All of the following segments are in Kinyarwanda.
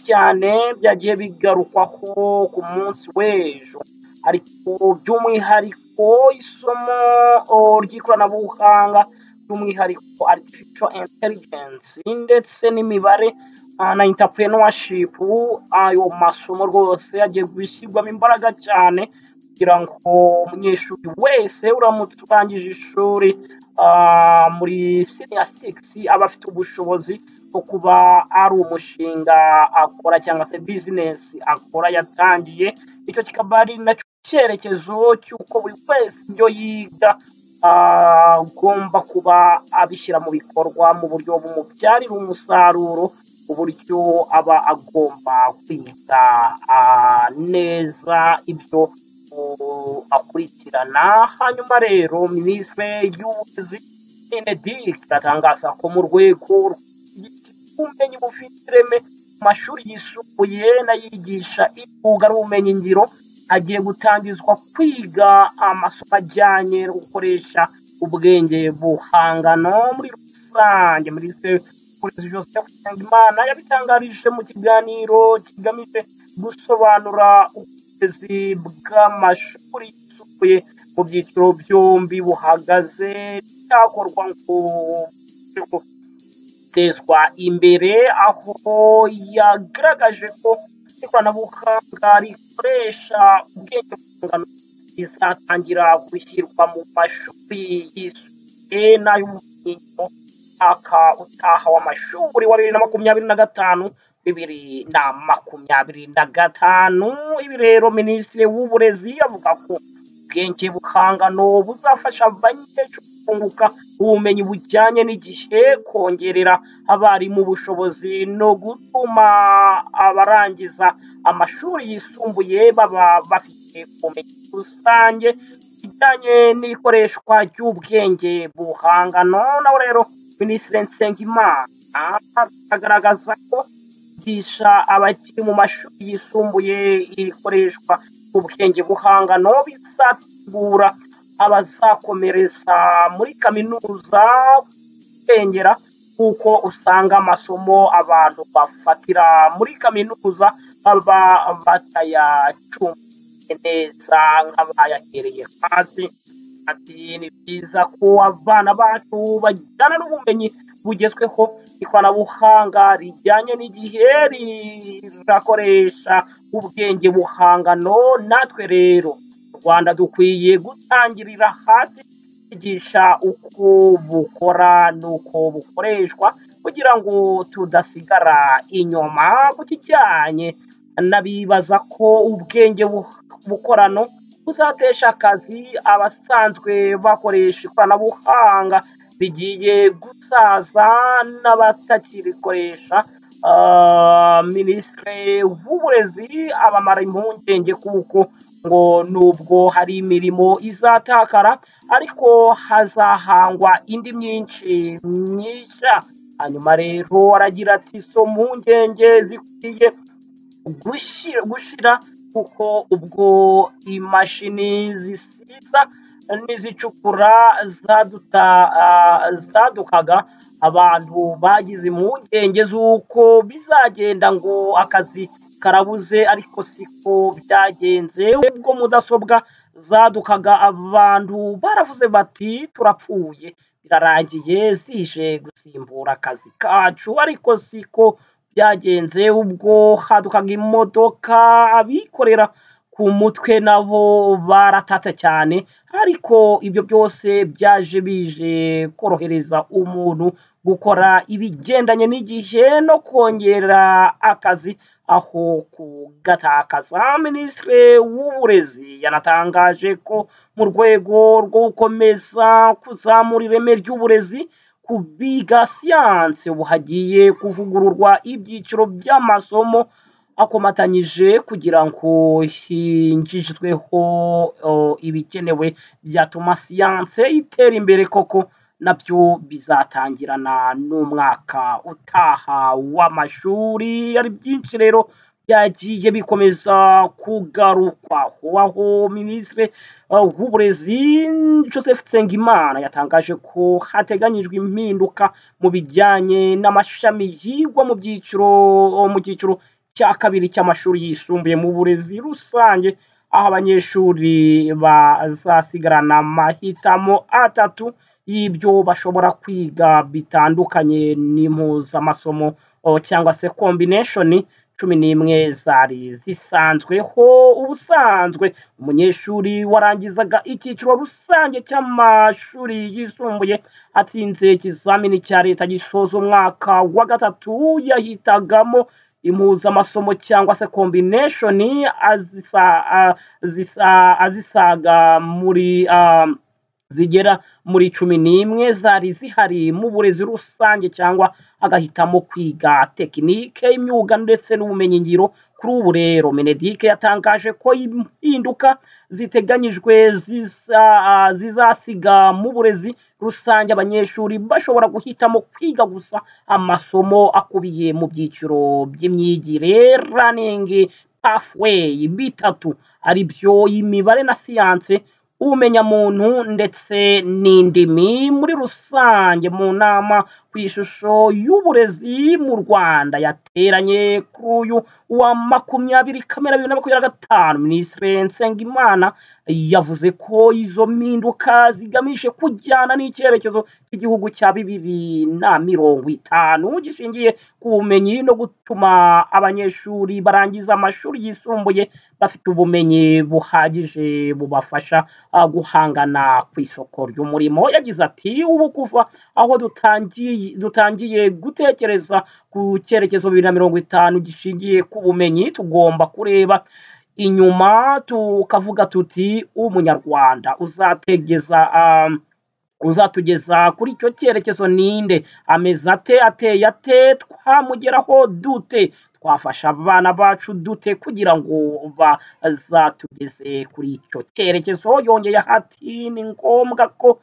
cyane byagiye bigarukwaho ku munsi w'ejo, ariko by'umwihariko isomo ry'ikoranabuhanga, by'umwihariko artificial intelligence ndetse n'imibare na entrepreneurship. Ayo masomo rwose agiye gushyirwamo imbaraga cyane kugira ngo umunyeshuri wese uramutse urangije ishuri muri senior 6 aba afite ubushobozi bwo kuba ari umushinga akora cyangwa se business akora yatangiye. Icyo kikaba ari nacyo cyerekezo cy'uko buri wese ibyo yiga agomba kuba abishyira mu bikorwa mu buryo bumubyarira umusaruro, uburyo aba agomba kwiga neza ibyo akurikirana. Hanyuma rero minisitiri y'uburezi Benedict atangaza ko mu rwego rw'ubumenyi bufite ireme mu mashuri yisumbuye n'ayigisha imyuga n'ubumenyi ngiro agiye gutangizwa kwiga amasomo ajyanye no gukoresha ubwenge buhangano muri rusange. Minisitiri w'uburezi Joseph Nsengimana yabitangarije mu kiganiro kigamije gusobanura uburezi bw'amashuri yisumbuye mu byiciro byombi buhagaze, cyakorwa ngo gutezwa imbere, aho yagaragaje ko ikoranabuhanga rikoresha ubwenge buhangano rizatangira gushyirwa mu mashuri yisumbuye n'ay'ubumenyingiro mwaka utaha w'amashuri wa 2025. Ibi rero minisitiri w'uburezi avuga ko ubwenge buhangano buzafasha abanyeshuri kunguka ubumenyi bujyanye n'igihe, kongerera abarimu ubushobozi no gutuma abarangiza amashuri yisumbuye baba bafite ubumenyi rusange bijyanye n'ikoreshwa ry'ubwenge buhangano. Nawe rero minisitiri Nsengimana agaragaza ko kwigisha abakiri mu mashuri yisumbuye ikoreshwa ubwenge buhangano bizategura abazakomereza muri kaminuza kwengera, kuko usanga amasomo abantu bafatira muri kaminuza baba batayacumbiye neza nk'abayahereye hasi. Ati ni byiza ko abana bacu bajyana n'ubumenyi bugezweho, ikoranabuhanga rijyanye n'igihe rirakoresha ubwenge buhangano. Natwe rero mu Rwanda dukwiye gutangirira hasi, kwigisha uko bukora n'uko bukoreshwa kugira ngo tudasigara inyuma ku kijyanye n'abibaza ko ubwenge bukorano buzatesha akazi abasanzwe bakoresha ikoranabuhanga bigiye gusaza n'abatakirikoresha. Minisitiri w'uburezi abamara impungenge kuko ngo nubwo hari imirimo izatakara ariko hazahangwa indi myinshi myiza. Hanyuma rero aragira ati izo mpungenge zikwiye gushira, kuko ubwo imashini zisiza n'izicukura zadukaga, abantu bagize impungenge z'uko bizagenda ngo akazi karabuze, ariko siko byagenze. Ubwo mudasobwa zadukaga abantu baravuze bati turapfuye, birarangiye, zije gusimbura akazi kacu, ariko siko byagenze. Ubwo hadukaga imodoka, abikorera ku mutwe nabo baratatse cyane, ariko ibyo byose bije korohereza umuntu gukora ibigendanye n'igihe no kongera akazi aho kugatakaza. Minisitiri w'uburezi yanatangaje ko mu rwego rwo gukomeza kuzamura ireme ry'uburezi ku biga siyanse, ubu hagiye kuvugururwa ibyiciro by'amasomo akomatanyije kugira ngo hinjizweho ibikenewe byatuma siyanse itera imbere koko. Nabyo bizatangirana n'umwaka utaha w'amashuri. Ari byinshi rero byagiye bikomeza kugarukwaho, aho minisitiri w'uburezi Joseph Nsengimana yatangaje ko hateganyijwe impinduka mu bijyanye n'amashami yigwa mu byiciro cya kabiri cy'amashuri yisumbuye mu burezi rusange, aho abanyeshuri bazasigarana amahitamo atatu y'ibyo bashobora kwiga bitandukanye n'impuzamasomo cyangwa se combination 11 zari zisanzweho. Ubusanzwe umunyeshuri warangizaga icyiciro rusange cy'amashuri yisumbuye atsinze ikizamini cya leta gisoza umwaka wa gatatu yahitagamo impuzamasomo cyangwa se combination azisaga muri zigera muri 11 zari zihari mu burezi rusange, cyangwa agahitamo kwiga tekinike, imyuga ndetse n'ubumenyi ngiro. Kuri ubu rero Mineduc yatangaje ko impinduka ziteganyijwe zizasiga mu burezi rusange abanyeshuri bashobora guhitamo kwiga gusa amasomo akubiye mu byiciro by'imyigire running pathway bitatu, ari byo imibare na siyanse, ubumenyamuntu ndetse n'indimi. Muri rusange mu nama ku ishusho y'uburezi mu Rwanda yateranye kuri uyu wa 20 Kamena 2025, Minisitiri Nsengimana yavuze ko izo mpinduka zigamije kujyana n'icyerekezo cy'igihugu cya 2050 gishingiye ku bumenyi no gutuma abanyeshuri barangiza amashuri yisumbuye bafite ubumenyi buhagije bubafasha guhangana ku isoko ry'umurimo. Yagize ati ubu kuva aho dutangiye gutekereza ku cyerekezo 2050 gishingiye ku bumenyi, tugomba kureba inyuma tukavuga tuti umunyarwanda uzatugeza kuri icyo cyerekezo ninde, ameze ate, ateye ate, twamugeraho dute, twafasha abana bacu dute kugira ngo bazatugeze kuri icyo cyerekezo. Yongeye ati ni ngombwa ko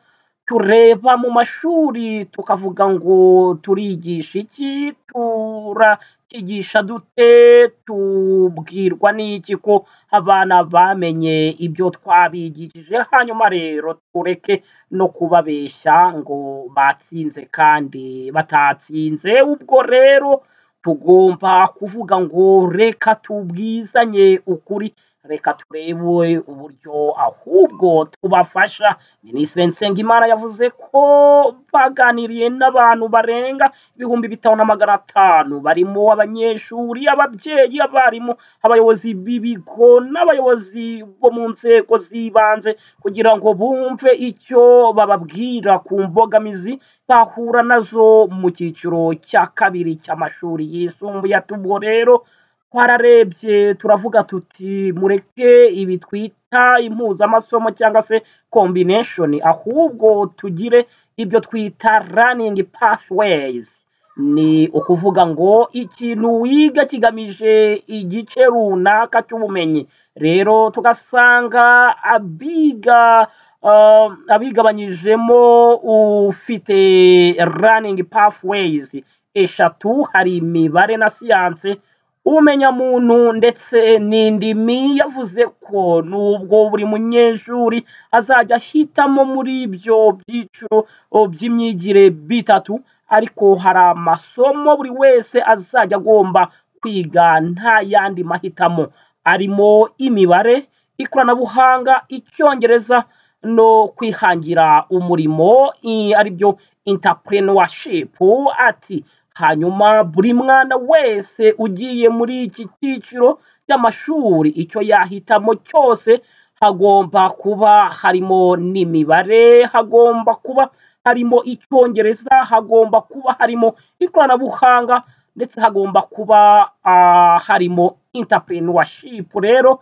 tureba mu mashuri tukavuga ngo turigisha iki, turakigisha dute, tubwirwa n'iki ko abana bamenye ibyo twabigishije, hanyuma rero tureke no kubabeshya ngo batsinze kandi batatsinze. Ubwo rero tugomba kuvuga ngo reka tubwizanye ukuri, reka turebe uburyo ahubwo tubafasha. Minisitiri Nsengimana yavuze ko baganiriye n'abantu barenga 5,500 barimo abanyeshuri, ababyeyi, abarimu, abayobozi b'ibigo n'abayobozi bo mu nzego z'ibanze kugira ngo bumve icyo bababwira ku mbogamizi bahura nazo mu cyiciro cya kabiri cy'amashuri yisumbuye. Ubwo rero twararebye turavuga tuti mureke ibi twita impuzamasomo cyangwa se combination, ahubwo tugire ibyo twita running pathways. Ni ukuvuga ngo ikintu wiga kigamije igice runaka cy'ubumenyi, rero tugasanga abigabanyijemo ufite running pathways eshatu, hari imibare na siyanse, ubumenyamuntu ndetse n'indimi. Yavuze ko nubwo buri munyeshuri azajya ahitamo muri ibyo byiciro by'imyigire bitatu, ariko hari amasomo buri wese azajya agomba kwiga nta yandi mahitamo, arimo imibare, ikoranabuhanga, icyongereza no kwihangira umurimo, ari byo entrepreneurship. Ati hanyuma buri mwana wese ugiye muri iki cyiciro cy'amashuri icyo yahitamo cyose hagomba kuba harimo n'imibare, hagomba kuba harimo icyongereza, hagomba kuba harimo ikoranabuhanga ndetse hagomba kuba harimo entrepreneurship. Rero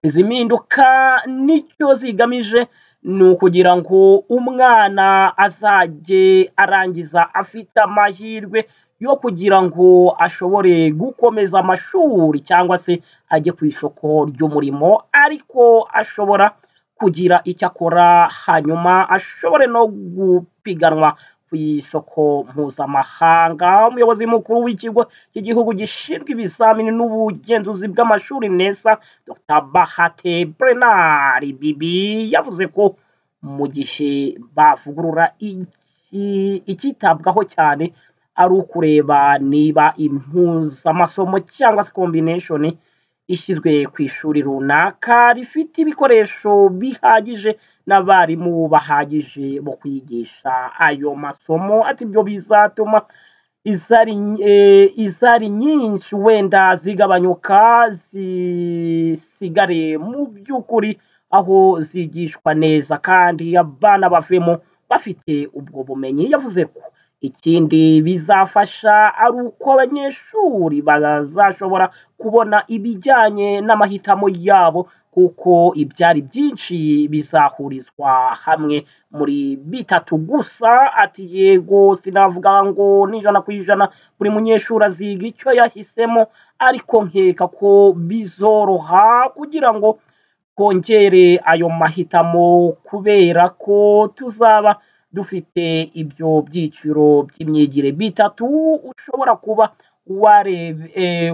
izi mpinduka nicyo zigamije ni ukugira ngo umwana azajye arangiza afite amahirwe yo kugira ngo ashobore gukomeza amashuri cyangwa se ajye ku isoko ry'umurimo, ariko ashobora kugira icyo akora hanyuma ashobore no gupiganwa ku isoko mpuzamahanga. Umuyobozi mukuru w'ikigo cy'igihugu gishinzwe ibizamini n'ubugenzuzi bw'amashuri NESA, Dr. Bahati Bernard Bibi, yavuze ko mu gihe bavugurura ikitabwaho cyane ari ukureba niba impuzamasomo cyangwa se combination ishyizwe ku ishuri runaka rifite ibikoresho bihagije n'abarimu bahagije bo kwigisha ayo masomo. Ati ibyo bizatuma izari nyinshi wenda zigabanyuka zisigare mu by'ukuri aho zigishwa neza kandi abana bavemo bafite ubwo bumenyi. Yavuze ko ikindi bizafasha ari uko abanyeshuri bazashobora kubona ibijyanye n'amahitamo yabo, kuko ibyari byinshi bizahurizwa hamwe muri bitatu gusa. Ati yego sinavuga ngo n'ijana ku ijana buri munyeshuri aziga icyo yahisemo, ariko nkeka ko bizoroha kugira ngo kongere ayo mahitamo, kubera ko tuzaba dufite ibyo byiciro by'imyigire bitatu. Ushobora kuba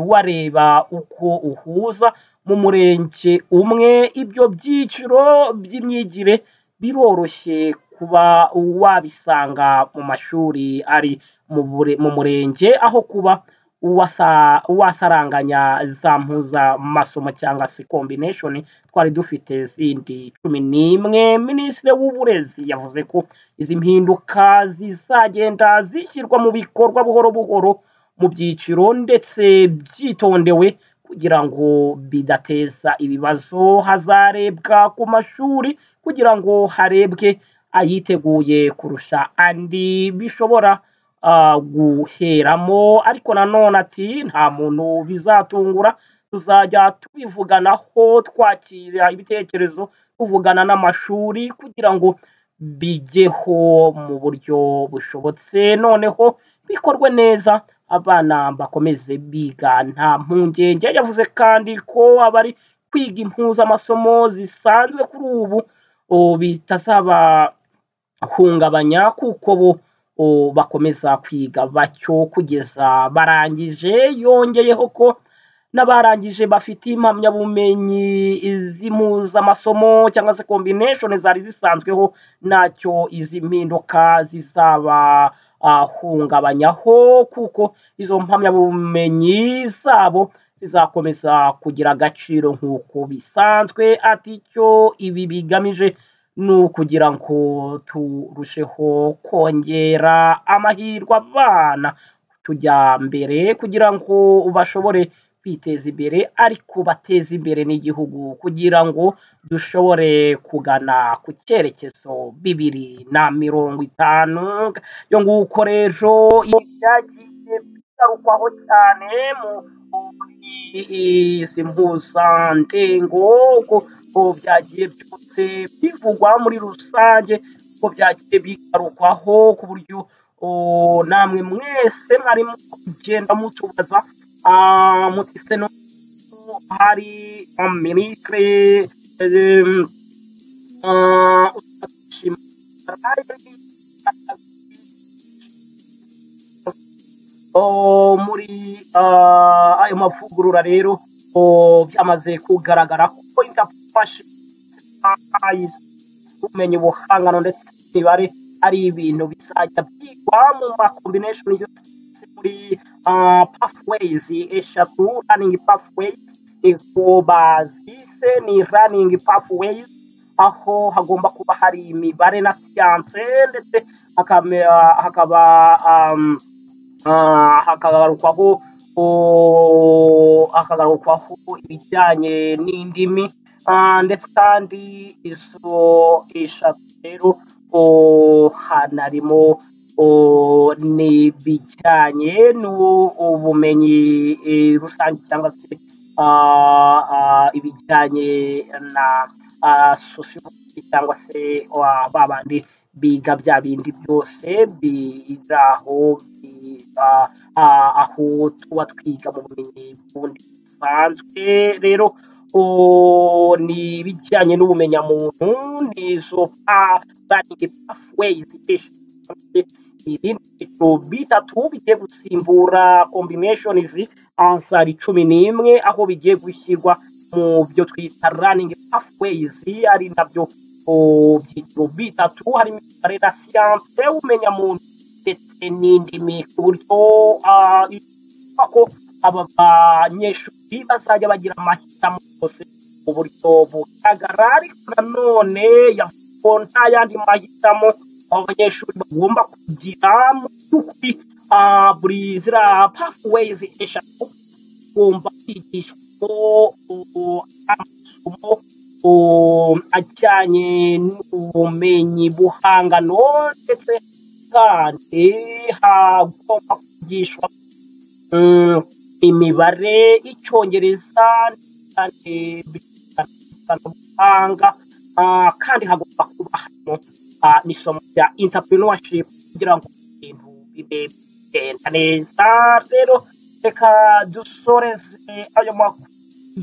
wareba uko uhuza mu murenge umwe ibyo byiciro by'imyigire. Biroroshye kuba wabisanga mu mashuri ari mu murenge aho kuba wasaranganya za mpuzamasomo cyangwa se combination twari dufite zindi 11. Minisitiri w'uburezi yavuze ko izi mpinduka zizagenda zishyirwa mu bikorwa buhoro buhoro mu byiciro ndetse byitondewe kugira ngo bidateza ibibazo. Hazarebwa ku mashuri kugira ngo harebwe ayiteguye kurusha andi bishobora guheramo, ariko nanone ati nta muntu bizatungura, tuzajya tubivuganaho twakira ibitekerezo, tuvugana n'amashuri kugira ngo bijyeho mu buryo bushobotse, noneho bikorwe neza abana bakomeze biga nta mpungenge. Yavuze kandi ko abari kwiga impuzamasomo zisanzwe kuri ubu bitazabahungabanya kuko bo bakomeza kwiga batyo kugeza barangije. Yongeyeho ko n'abarangije bafite impamyabumenyi z'impuzamasomo cyangwa se combination zari zisanzweho ntacyo izi mpinduka zizabahungabanyaho, kuko izo mpamyabumenyi zabo zizakomeza kugira agaciro nk'uko bisanzwe. Ati icyo ibi bigamije ni ukugira ngo turusheho kongera amahirwe abana tujya mbere kugira ngo bashobore kwiteza imbere, ariko bateze imbere n'igihugu kugira ngo dushobore kugana ku cyerekezo 2050. Yo nguko rero byagiye bigarukwaho cyane muri izi mpuzandengo, ko byagiye byose bivugwa muri rusange, ko byagiye bigarukwaho ku buryo namwe mwese mwarimo kugenda mutubaza mutise no hari minisitiri muri ayo mavugurura rero byamaze kugaragara ko intafashe ubumenyi buhangano ndetse n'imibare ari ibintu bizajya byigwa mu combination yose muri pathways eshatu. Running pathways niko bazise, ni running pathways, aho hagomba kuba hari imibare na siyanse ndetse hakagarukwaho ibijyanye n'indimi, ndetse kandi izo eshatu rero hanarimo n'ibijyanye n'ubumenyi rusange cyangwa se ibijyanye na sociology cyangwa se babandi biga bya bindi byose biraho aho tuba twiga mu bumenyi bundi busanzwe. Rero ni ibijyanye n'ubumenyamuntu, nizo pathways ibindi byiciro bitatu bigiye gusimbura combinations ansari 11, aho bigiye gushyirwa mu byo twita running pathways, ari nabyo byiciro bitatu harimo imibare na siyanse, ubumenyamuntu ndetse n'indimi ku buryo ko aba banyeshuri bazajya bagira amahitamo yose mu buryo bugaragara, ariko nanone yavuga ko nta yandi mahitamo abo banyeshuri bagomba kugira mu by'ukuri. Buri ziriya pathways eshatu bagomba kwigishwa amasomo ajyanye n'ubumenyi buhangano, ndetse kandi hagomba kwigishwa imibare, icyongereza n'ubuhanga, kandi hagomba kuba hano n'isomo rya entrepreneurship kugira ngo ibintu bibe bigenda neza. Rero reka dusoreze ayo makuru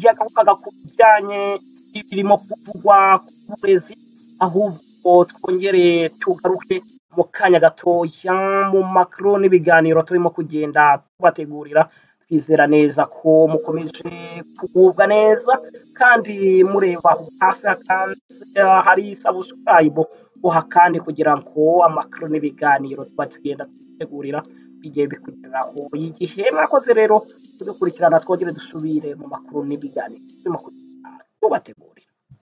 yagarukaga ku bijyanye n'ibirimo kuvugwa ku burezi, ahubwo twongere tugaruke mu kanya gatoya mu makuru n'ibiganiro turimo kugenda tubategurira. Twizera neza ko mukomeje kugubwa neza, kandi mureba hasi hari subscribe uha kandi kugira ngo amakuru n'ibiganiro tuba tugenda tubategurira bigiye bikugeraho igihe. Mwakoze rero kudukurikirana, twongere dusubire mu makuru n'ibiganiro turimo tubategura.